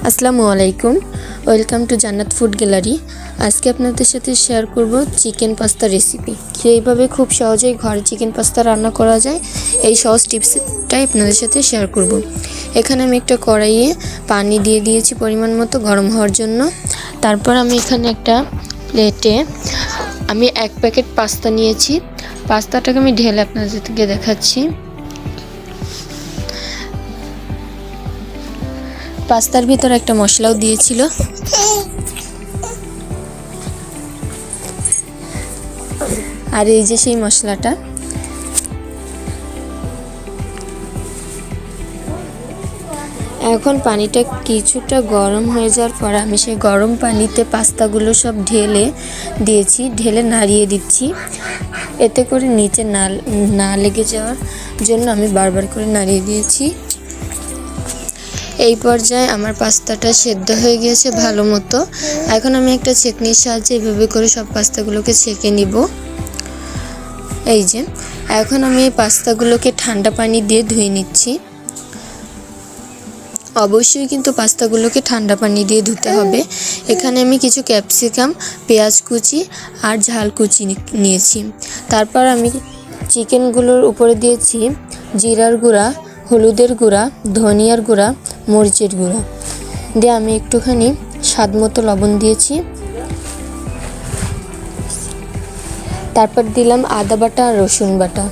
আসসালামু আলাইকুম, welcome to জান্নাত ফুড গ্যালারি। আজকে আপনাদের সাথে শেয়ার করব চিকেন পাস্তা রেসিপি। এইভাবে খুব সহজেই ঘরে চিকেন পাস্তা রান্না করা যায়, এই সহজ টিপসটাই আপনাদের সাথে শেয়ার করব। এখানে আমি একটা কড়াইয়ে পানি দিয়ে দিয়েছি পরিমাণ মতো গরম হওয়ার জন্য। তারপর আমি এখানে একটা প্লেটে আমি 1 প্যাকেট পাস্তা নিয়েছি। পাস্তাটাকে আমি ঢেলে আপনাদেরকে দেখাচ্ছি। পাস্তার ভিতর একটা মশলাও দিয়েছিল। আর এই যে সেই মশলাটা। এখন পানিটা কিছুটা গরম হয়ে যাওয়ার পর আমি সেই গরম পানিতে পাস্তাগুলো সব ঢেলে দিয়েছি, ঢেলে নাড়িয়ে দিচ্ছি। এতে করে নিচে না লেগে যাওয়ার জন্য আমি বারবার করে নাড়িয়ে দিয়েছি। এই পর্যায়ে আমার পাস্তাটা সেদ্ধ হয়ে গিয়েছে ভালো মতো। এখন আমি একটা ছেঁকনির সাহায্যে এভাবে করে সব পাস্তাগুলোকে ছেঁকে নিব। এই যে এখন আমি এই পাস্তাগুলোকে ঠান্ডা পানি দিয়ে ধুয়ে নিচ্ছি। অবশ্যই কিন্তু পাস্তাগুলোকে ঠান্ডা পানি দিয়ে ধুতে হবে। এখানে আমি কিছু ক্যাপসিকাম, পেঁয়াজ কুচি আর ঝাল কুচি নিয়েছি। তারপর আমি চিকেনগুলোর উপরে দিয়েছি জিরার গুঁড়া, হলুদের গুঁড়া, ধনিয়ার গুঁড়া, মরিচের গুঁড়া দিয়ে আমি একটুখানি স্বাদ মতো লবণ দিয়েছি। তারপর দিলাম আদা বাটা আর রসুন বাটা।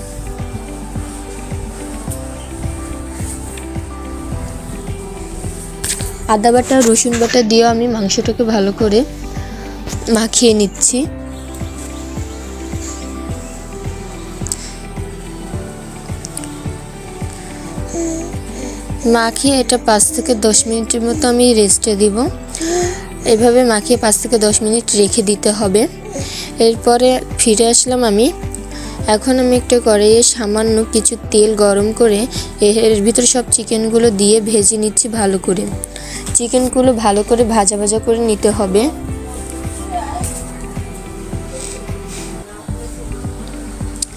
আদা বাটা রসুন বাটা দিয়ে আমি মাংসটাকে ভালো করে মাখিয়ে নিচ্ছি। মাখিয়ে এটা 5 থেকে 10 মিনিটের মতো আমি রেস্টে দিব। এভাবে মাখিয়ে 5 থেকে 10 মিনিট রেখে দিতে হবে। এরপরে ফিরে আসলাম আমি। এখন আমি একটা কড়াইয়ে সামান্য কিছু তেল গরম করে এর ভিতরে সব চিকেনগুলো দিয়ে ভেজে নিচ্ছি ভালো করে। চিকেনগুলো ভালো করে ভাজা ভাজা করে নিতে হবে।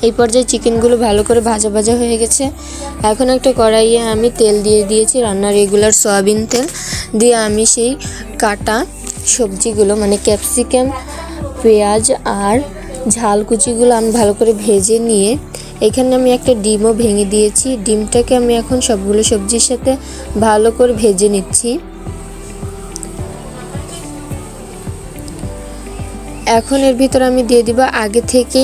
এই পর্যায়ে চিকেনগুলো ভালো করে ভাজা ভাজা হয়ে গেছে। এখন একটা কড়াইয়ে আমি তেল দিয়ে দিয়েছি, রান্নার রেগুলার সয়াবিন তেল দিয়ে আমি সেই কাটা সবজিগুলো মানে ক্যাপসিকাম, পেঁয়াজ আর ঝাল কুচিগুলো আমি ভালো করে ভেজে নিয়ে এখানে আমি একটা ডিমও ভেঙে দিয়েছি। ডিমটাকে আমি এখন সবগুলো সবজির সাথে ভালো করে ভেজে নিচ্ছি। এখন এর ভিতর আমি দিয়ে দিব আগে থেকে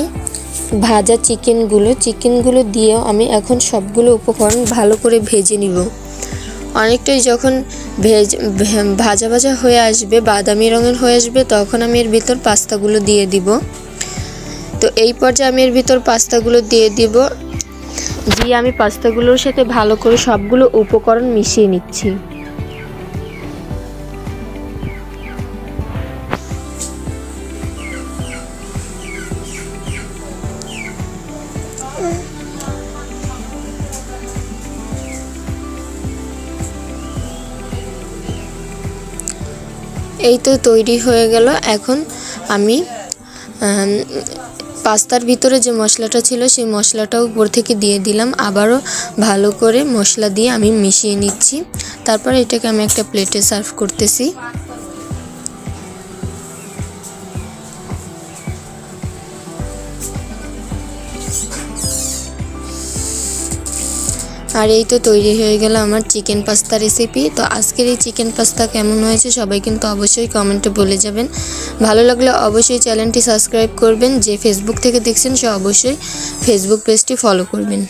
ভাজা চিকেনগুলো দিয়েও আমি এখন সবগুলো উপকরণ ভালো করে ভেজে নিব। অনেকটাই যখন ভাজা ভাজা হয়ে আসবে, বাদামি রঙের হয়ে আসবে, তখন আমি এর ভিতর পাস্তাগুলো দিয়ে দিব। তো এই পর্যায়ে আমি এর ভিতর পাস্তাগুলো দিয়ে দিব। দিয়ে আমি পাস্তাগুলোর সাথে ভালো করে সবগুলো উপকরণ মিশিয়ে নিচ্ছি। এই তো তৈরি হয়ে গেল। এখন আমি পাস্তার ভিতরে যে মশলাটা ছিল সেই মশলাটাও উপর থেকে দিয়ে দিলাম। আবারও ভালো করে মশলা দিয়ে আমি মিশিয়ে নিচ্ছি। তারপর এটাকে আমি একটা প্লেটে সার্ভ করতেছি। আর এই তো তৈরি হয়ে গেল আমার চিকেন পাস্তা রেসিপি। তো আজকের এই চিকেন পাস্তা কেমন হয়েছে সবাই কিন্তু অবশ্যই কমেন্টে বলে যাবেন। ভালো লাগলে অবশ্যই চ্যানেলটি সাবস্ক্রাইব করবেন। যে ফেসবুক থেকে দেখছেন সে অবশ্যই ফেসবুক পেজটি ফলো করবেন।